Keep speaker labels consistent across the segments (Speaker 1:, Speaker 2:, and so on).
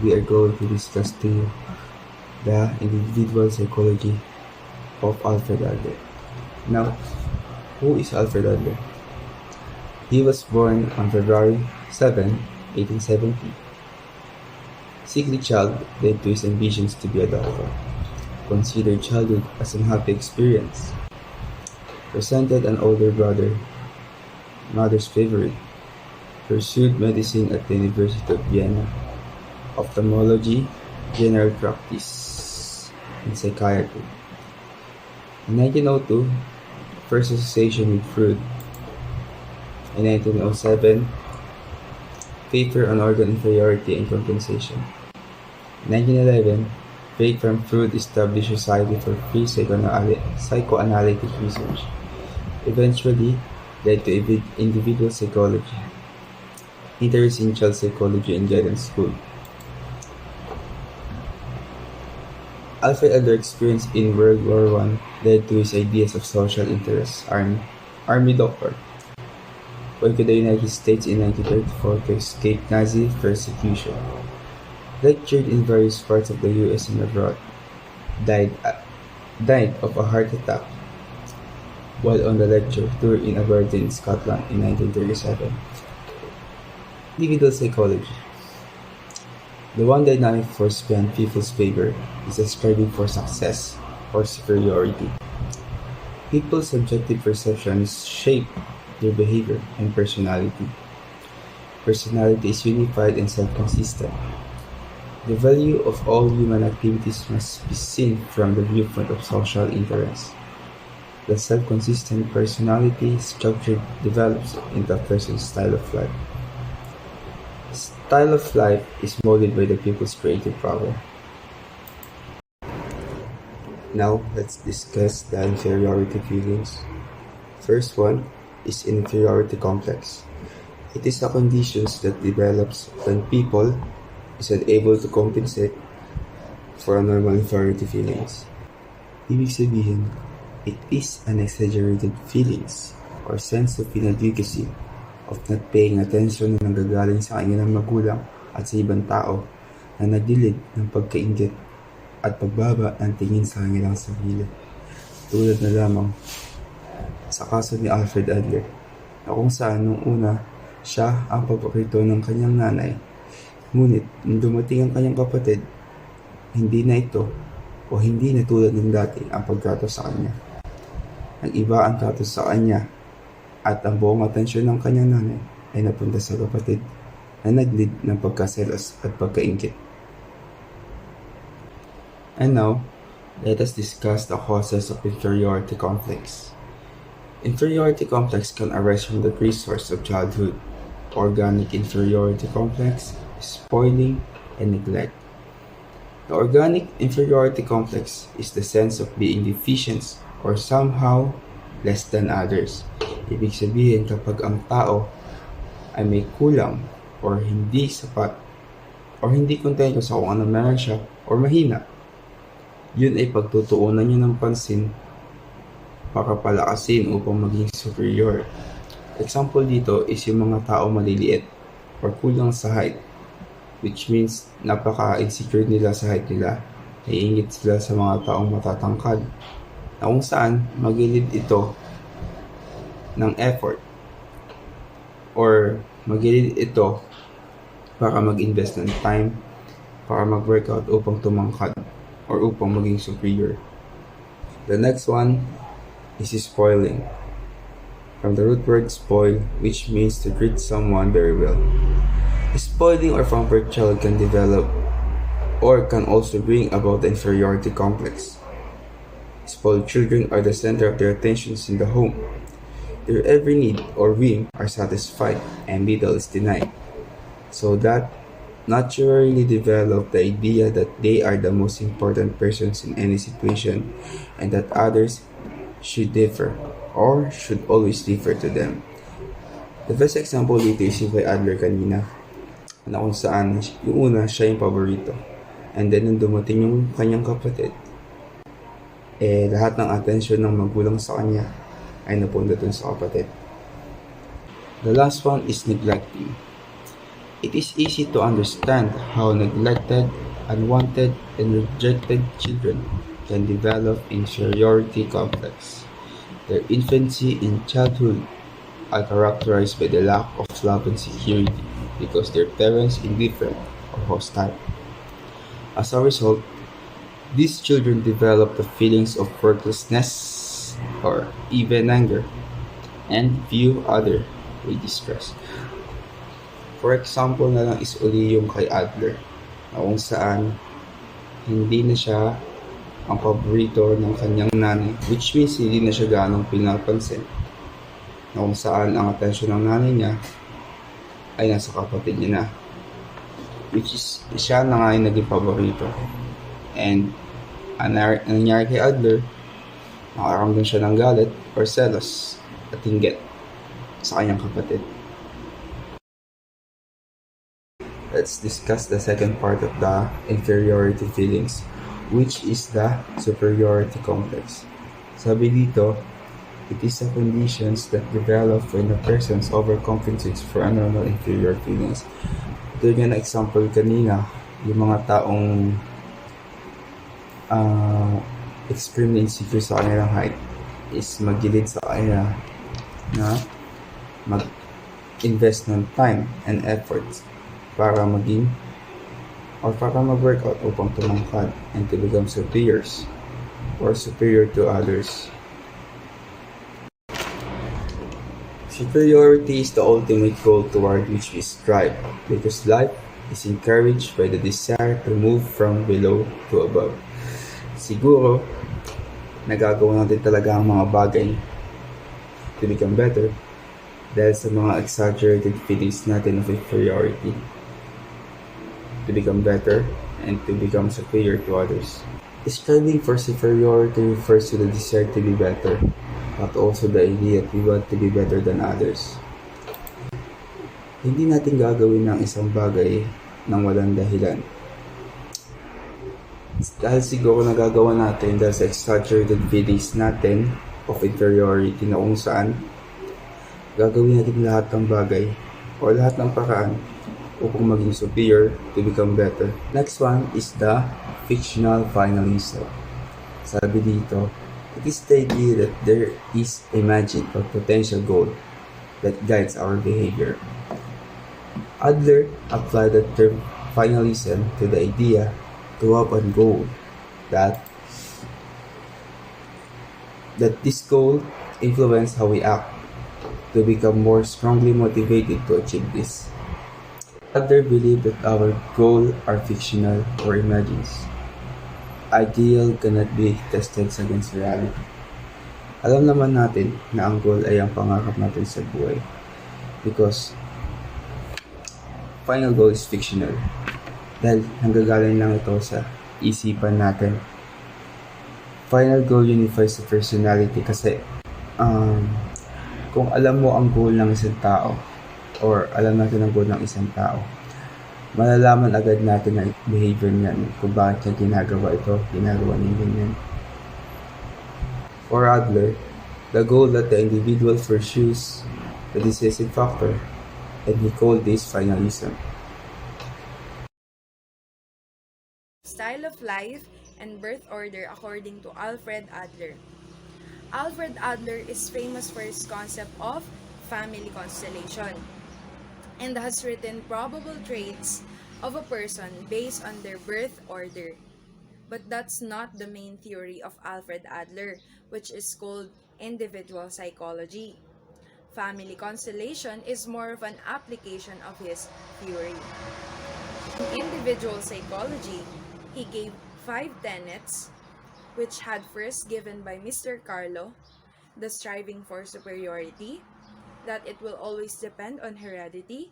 Speaker 1: we are going to discuss to you the individual psychology of Alfred Adler. Now, who is Alfred Adler? He was born on February 7, 1870. Sickly child led to his ambitions to be a doctor. Considered childhood as an happy experience. Presented an older brother, mother's favorite. Pursued medicine at the University of Vienna. Ophthalmology, general practice, and psychiatry. In 1902, first association with Freud. In 1907, paper on organ inferiority and compensation. In 1911, break from Freud established Society for Free Psychoanalytic Research. Eventually led to individual psychology, interest in child psychology and guidance school. Alfred Adler's experience in World War I led to his ideas of social interests, Army doctor. Went to the United States in 1934 to escape Nazi persecution. Lectured in various parts of the US and abroad. Died of a heart attack while on the lecture tour in Aberdeen, Scotland in 1937. Individual psychology. The one dynamic force behind people's favor is the striving for success or superiority. People's subjective perceptions shape their behavior and personality. Personality is unified and self-consistent. The value of all human activities must be seen from the viewpoint of social interest. The self-consistent personality structure develops into a person's style of life. Style of life is molded by the people's creative power. Now, let's discuss the inferiority feelings. First one is inferiority complex. It is a condition that develops when people is unable to compensate for normal inferiority feelings. Ibig sabihin, it is an exaggerated feelings or sense of inadequacy of not paying attention na nanggagaling sa kanya ng magulang at sa ibang tao na nagdilid ng pagkainggit at pagbaba ng tingin sa kanilang sarili. Tulad na lamang sa kaso ni Alfred Adler na kung saan nung una siya ang paborito ng kanyang nanay, ngunit nung dumating ang kanyang kapatid, hindi na ito o hindi na tulad ng dati ang pagtrato sa kanya. Nag-iba ang trato sa kanya at ang buong atensyon ng kanyang nanay ay napunta sa kapatid na naglid ng pagkaselos at pagkaingkit. And now, let us discuss the causes of inferiority complex. Inferiority complex can arise from the three sources of childhood: organic inferiority complex, spoiling, and neglect. The organic inferiority complex is the sense of being deficient or somehow less than others. Ibig sabihin, kapag ang tao ay may kulang or hindi sapat or hindi kontento sa kung ano meron siya or mahina, yun ay pagtutuunan niya ng pansin para palakasin upang maging superior. Example dito is yung mga tao maliliit or kulang sa height, which means napaka-insecure nila sa height nila. Naiingit sila sa mga taong matatangkad na kung saan magilid ito ng effort or magilid ito para mag-invest ng time para mag-workout upang tumangkad or upang maging superior. The next one is spoiling. From the root word spoil, which means to treat someone very well. Spoiling or pampered child can develop or can also bring about the inferiority complex. Spoiled children are the center of their attentions in the home. Their every need or whim are satisfied and little is denied. So that naturally develop the idea that they are the most important persons in any situation and that others should differ or should always differ to them. The best example dito is si Adler kanina, na kung saan yung una siya yung paborito, and then nung dumating yung kanyang kapatid, lahat ng atensyon ng magulang sa kanya ay napunta dun sa kapatid. The last one is neglecting. It is easy to understand how neglected, unwanted, and rejected children can develop inferiority complex. Their infancy and childhood are characterized by the lack of love and security because their parents indifferent or hostile. As a result, these children develop the feelings of worthlessness or even anger and view other with distress. For example na lang is uli yung kay Adler na kung saan hindi na siya ang paborito ng kanyang nanay, which means hindi na siya ganong pinapansin, na kung saan ang atensyon ng nanay niya ay nasa kapatid niya na, which is siya na nga yung naging paborito. And ang nangyari kay Adler, nakaramdam siya ng galit or selos at inggit sa kanyang kapatid. Let's discuss the second part of the inferiority feelings, which is the superiority complex. Sabi dito, it is the conditions that develop when a person overcompensates for abnormal inferior feelings. Ito yung example kanina, yung mga taong extremely insecure sa kanilang height is magilid sa kanila na mag-invest ng time and efforts para maging or para mag-workout upang tumangkad and to become superiors or superior to others. Superiority is the ultimate goal toward which we strive because life is encouraged by the desire to move from below to above. Siguro, nagagawa natin talaga ang mga bagay to become better dahil sa mga exaggerated feelings natin of inferiority, to become better and to become superior to others. Striving for superiority refers to the desire to be better, but also the idea that we want to be better than others. Hindi natin gagawin ng isang bagay nang walang dahilan. Dahil siguro nagagawa natin dahil sa exaggerated feelings natin of inferiority na kung saan gagawin natin lahat ng bagay o lahat ng paraan upang maging superior to become better. Next one is the fictional finalism. Sabi dito, it is the idea that there is a magic or potential goal that guides our behavior. Adler applied the term finalism to the idea to have a goal that this goal influence how we act to become more strongly motivated to achieve this. Adler believed that our goals are fictional or imagined. Ideal cannot be tested against reality. Alam naman natin na ang goal ay ang pangarap natin sa buhay because final goal is fictional dahil nanggagaling lang ito sa isipan natin. Final goal unifies the personality kasi kung alam mo ang goal ng isang tao or alam natin ang goal ng isang tao, malalaman agad natin ang behavior niyan kung bakit niya ginagawa niya ganyan. For Adler, the goal that the individual pursues the decisive factor, and he called this finalism.
Speaker 2: Style of life and birth order according to Alfred Adler. Alfred Adler is famous for his concept of family constellation and has written probable traits of a person based on their birth order. But that's not the main theory of Alfred Adler, which is called individual psychology. Family constellation is more of an application of his theory. In individual psychology, he gave 5 tenets, which had first given by Mr. Carlo, the striving for superiority, that it will always depend on heredity,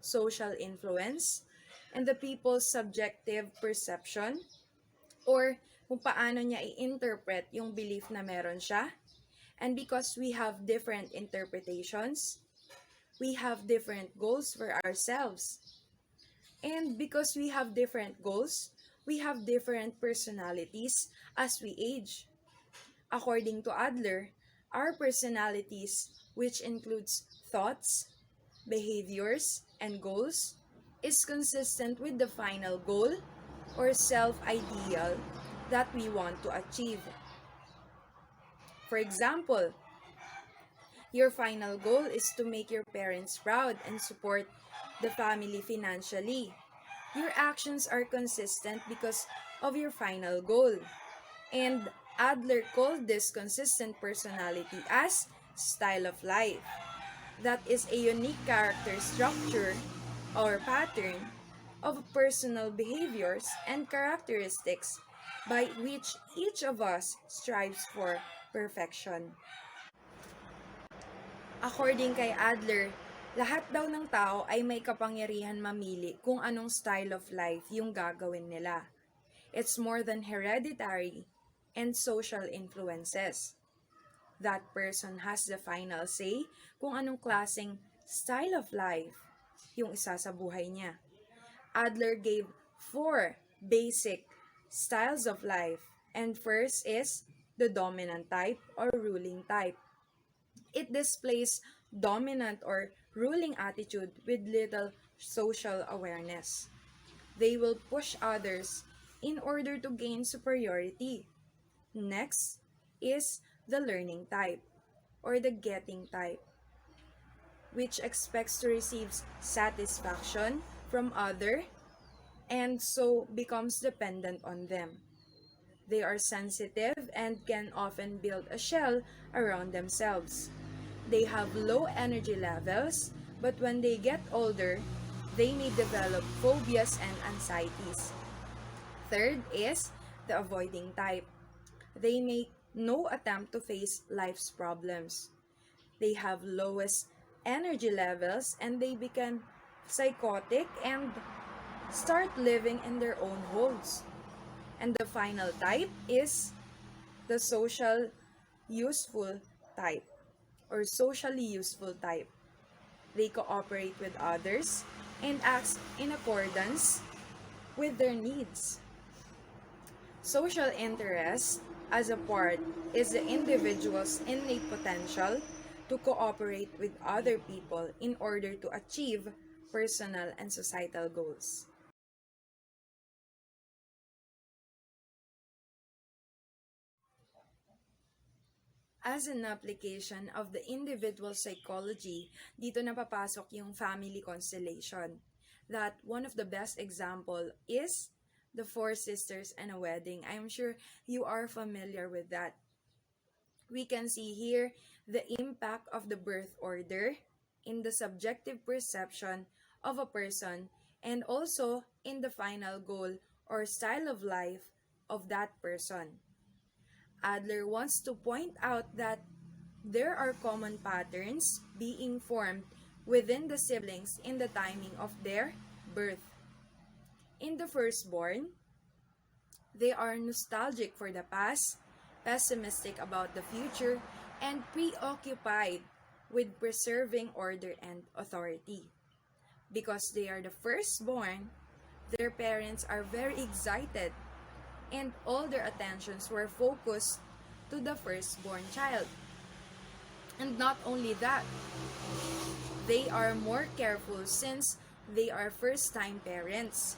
Speaker 2: social influence, and the people's subjective perception, or kung paano niya i-interpret yung belief na meron siya. And because we have different interpretations, we have different goals for ourselves. And because we have different goals, we have different personalities as we age. According to Adler, our personalities, which includes thoughts, behaviors, and goals is consistent with the final goal or self-ideal that we want to achieve. For example, your final goal is to make your parents proud and support the family financially. Your actions are consistent because of your final goal. And Adler called this consistent personality as style of life. That is a unique character structure or pattern of personal behaviors and characteristics by which each of us strives for perfection. According kay Adler, lahat daw ng tao ay may kapangyarihan mamili kung anong style of life yung gagawin nila. It's more than hereditary and social influences. That person has the final say kung anong klaseng style of life yung isa sa buhay niya. Adler gave 4 basic styles of life, and first is the dominant type or ruling type. It displays dominant or ruling attitude with little social awareness. They will push others in order to gain superiority. Next is the learning type or the getting type, which expects to receive satisfaction from other and so becomes dependent on them. They are sensitive and can often build a shell around themselves. They have low energy levels, but when they get older, they may develop phobias and anxieties. Third is the avoiding type. They make no attempt to face life's problems. They have lowest energy levels and they become psychotic and start living in their own holes. And the final type is the social useful type or socially useful type. They cooperate with others and act in accordance with their needs. Social interest as a part is the individual's innate potential to cooperate with other people in order to achieve personal and societal goals. As an application of the individual psychology, dito napapasok yung family constellation. That one of the best example is the Four Sisters and a Wedding. I'm sure you are familiar with that. We can see here the impact of the birth order in the subjective perception of a person and also in the final goal or style of life of that person. Adler wants to point out that there are common patterns being formed within the siblings in the timing of their birth. In the firstborn, they are nostalgic for the past, pessimistic about the future, and preoccupied with preserving order and authority. Because they are the firstborn, their parents are very excited and all their attentions were focused to the firstborn child. And not only that, they are more careful since they are first-time parents,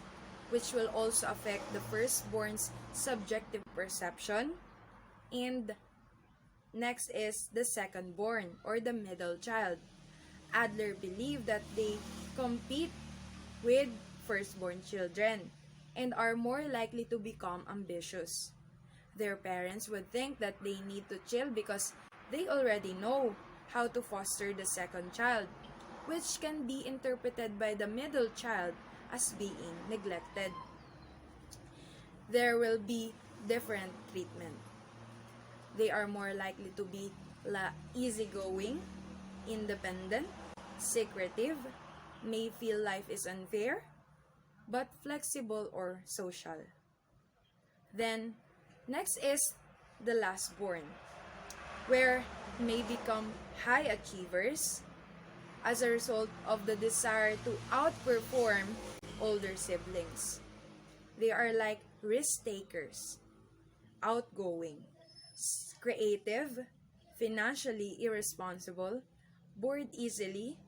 Speaker 2: which will also affect the firstborn's subjective perception. And next is the secondborn or the middle child. Adler believed that they compete with firstborn children and are more likely to become ambitious. Their parents would think that they need to chill because they already know how to foster the second child, which can be interpreted by the middle child as being neglected. There will be different treatment. They are more likely to be easygoing, independent, secretive, may feel life is unfair, but flexible or social. Then, next is the lastborn, where may become high achievers as a result of the desire to outperform older siblings. They are like risk takers, outgoing, creative, financially irresponsible, bored easily,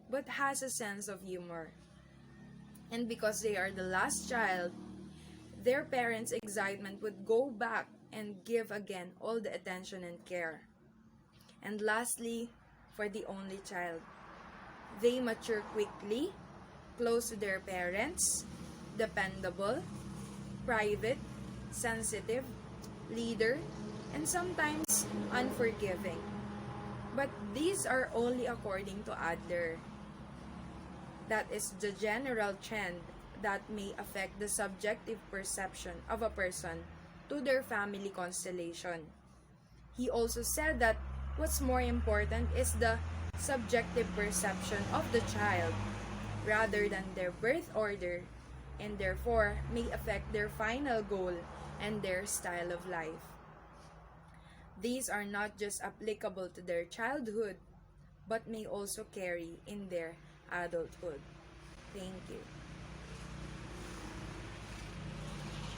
Speaker 2: but has a sense of humor. And because they are the last child, their parents' excitement would go back and give again all the attention and care. And lastly, for the only child, they mature quickly, close to their parents, dependable, private, sensitive, leader, and sometimes unforgiving. But these are only according to Adler. That is the general trend that may affect the subjective perception of a person to their family constellation. He also said that what's more important is the subjective perception of the child rather than their birth order, and therefore may affect their final goal and their style of life. These are not just applicable to their childhood, but may also carry in their adulthood. Thank you.